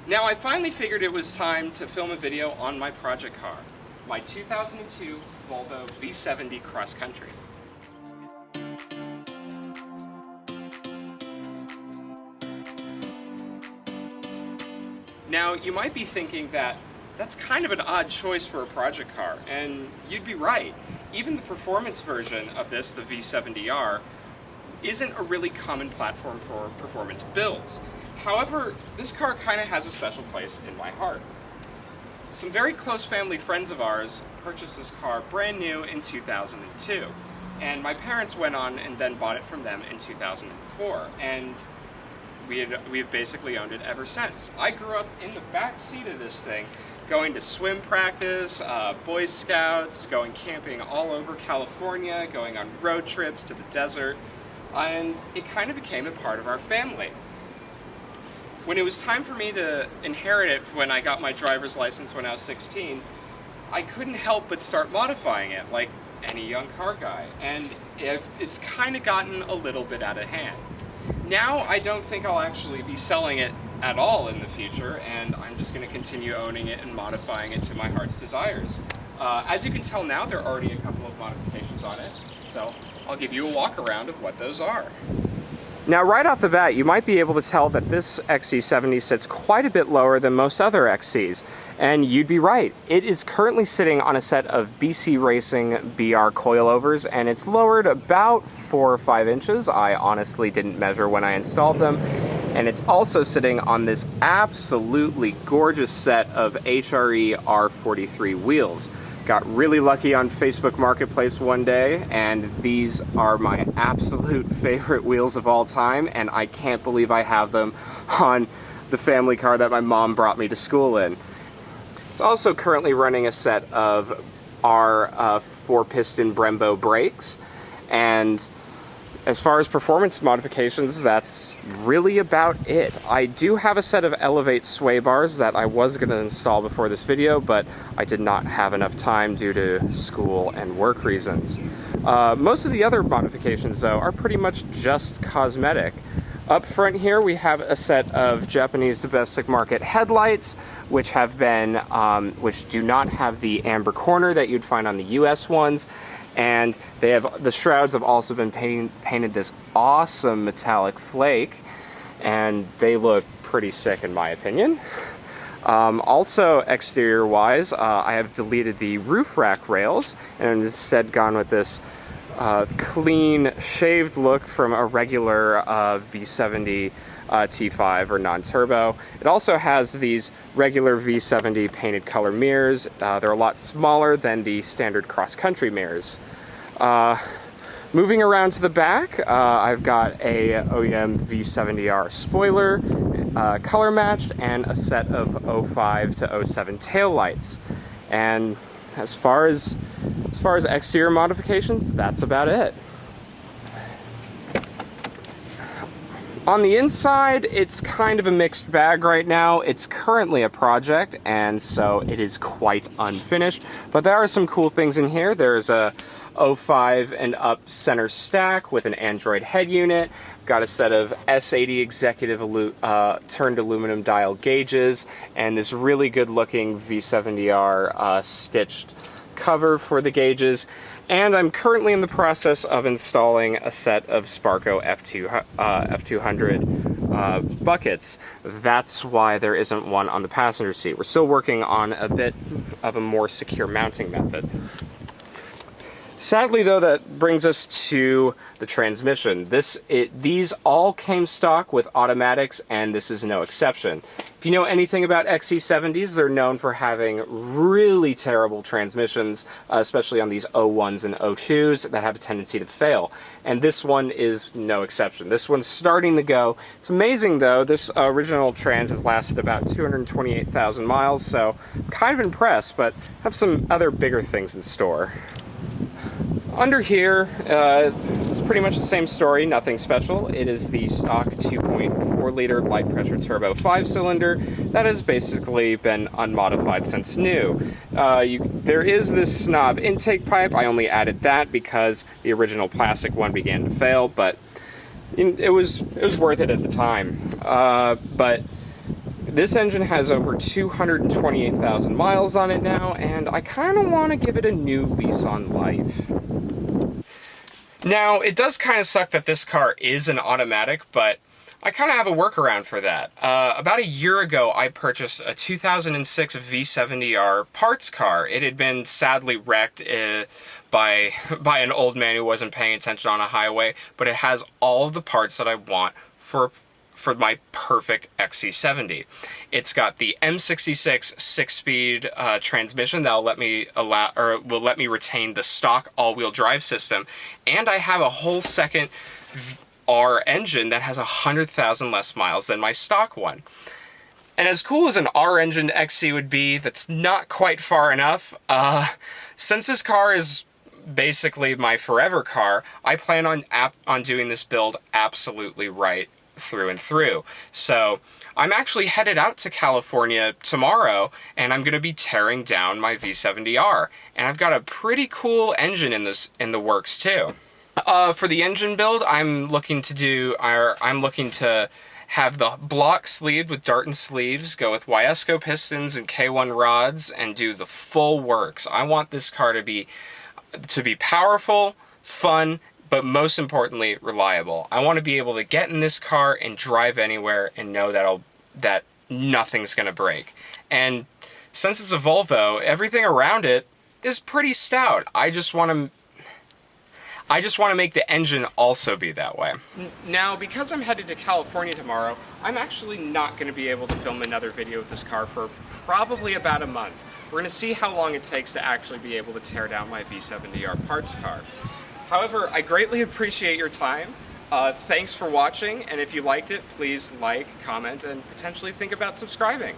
Now I finally figured it was time to film a video on my project car, my 2002 Volvo V70 Cross Country. Now you might be thinking that that's kind of an odd choice for a project car, and you'd be right. Even the performance version of this, the V70R, isn't a really common platform for performance builds. However, this car kind of has a special place in my heart. Some very close family friends of ours purchased this car brand new in 2002, and my parents went on and then bought it from them in 2004, and we've basically owned it ever since. I grew up in the back seat of this thing, going to swim practice, Boy Scouts, going camping all over California, going on road trips to the desert, and it kind of became a part of our family. When it was time for me to inherit it when I got my driver's license when I was 16, I couldn't help but start modifying it like any young car guy, and it's kind of gotten a little bit out of hand. Now I don't think I'll actually be selling it at all in the future, and I'm just going to continue owning it and modifying it to my heart's desires. As you can tell now, there are already a couple of modifications on it, so I'll give you a walk around of what those are. Now right off the bat, you might be able to tell that this XC70 sits quite a bit lower than most other XCs, and you'd be right. It is currently sitting on a set of BC Racing BR coilovers, and it's lowered about 4 or 5 inches. I honestly didn't measure when I installed them. And it's also sitting on this absolutely gorgeous set of HRE R43 wheels. Got really lucky on Facebook Marketplace one day, and these are my absolute favorite wheels of all time, and I can't believe I have them on the family car that my mom brought me to school in. It's also currently running a set of our 4-piston Brembo brakes, and as far as performance modifications, that's really about it. I do have a set of Elevate sway bars that I was going to install before this video, but I did not have enough time due to school and work reasons. Most of the other modifications, though, are pretty much just cosmetic. Up front here, we have a set of Japanese domestic market headlights, which do not have the amber corner that you'd find on the US ones. And the shrouds have also been painted this awesome metallic flake, and they look pretty sick in my opinion. Also, exterior wise, I have deleted the roof rack rails and instead gone with this clean shaved look from a regular V70 T5 or non-turbo. It also has these regular V70 painted color mirrors. They're a lot smaller than the standard cross-country mirrors. Moving around to the back, I've got a OEM V70R spoiler, color matched, and a set of 05 to 07 taillights. And as far as exterior modifications, that's about it. On the inside, it's kind of a mixed bag right now. It's currently a project, and so it is quite unfinished, but there are some cool things in here. There's a 05 and up center stack with an Android head unit. Got a set of S80 executive turned aluminum dial gauges, and this really good looking V70R stitched cover for the gauges. And I'm currently in the process of installing a set of Sparco F200 buckets. That's why there isn't one on the passenger seat. We're still working on a bit of a more secure mounting method. Sadly, though, that brings us to the transmission. These all came stock with automatics, and this is no exception. If you know anything about XC70s, they're known for having really terrible transmissions, especially on these 01s and 02s that have a tendency to fail. And this one is no exception. This one's starting to go. It's amazing, though. This original trans has lasted about 228,000 miles, so I'm kind of impressed, but I have some other bigger things in store. Under here, it's pretty much the same story, nothing special. It is the stock 2.4 liter light pressure turbo 5-cylinder that has basically been unmodified since new. There is this snob intake pipe. I only added that because the original plastic one began to fail, but it was worth it at the time. But This engine has over 228,000 miles on it now, and I kind of want to give it a new lease on life. Now, it does kind of suck that this car is an automatic, but I kind of have a workaround for that. About a year ago, I purchased a 2006 V70R parts car. It had been sadly wrecked by an old man who wasn't paying attention on a highway, but it has all of the parts that I want for my perfect XC70. It's got the M66 6-speed transmission that'll will let me retain the stock all-wheel drive system, and I have a whole second R engine that has 100,000 less miles than my stock one. And as cool as an R-engined XC would be, that's not quite far enough. Since this car is basically my forever car, I plan on doing this build absolutely right through and through. So I'm actually headed out to California tomorrow, and I'm going to be tearing down my V70R. And I've got a pretty cool engine in the works too. For the engine build, I'm looking to have the block sleeved with Darton sleeves, go with Wiesco pistons and K1 rods, and do the full works. I want this car to be powerful, fun, but most importantly, reliable. I want to be able to get in this car and drive anywhere and know that nothing's going to break. And since it's a Volvo, everything around it is pretty stout. I just want to make the engine also be that way. Now, because I'm headed to California tomorrow, I'm actually not going to be able to film another video with this car for probably about a month. We're going to see how long it takes to actually be able to tear down my V70R parts car. However, I greatly appreciate your time. Thanks for watching, and if you liked it, please like, comment, and potentially think about subscribing.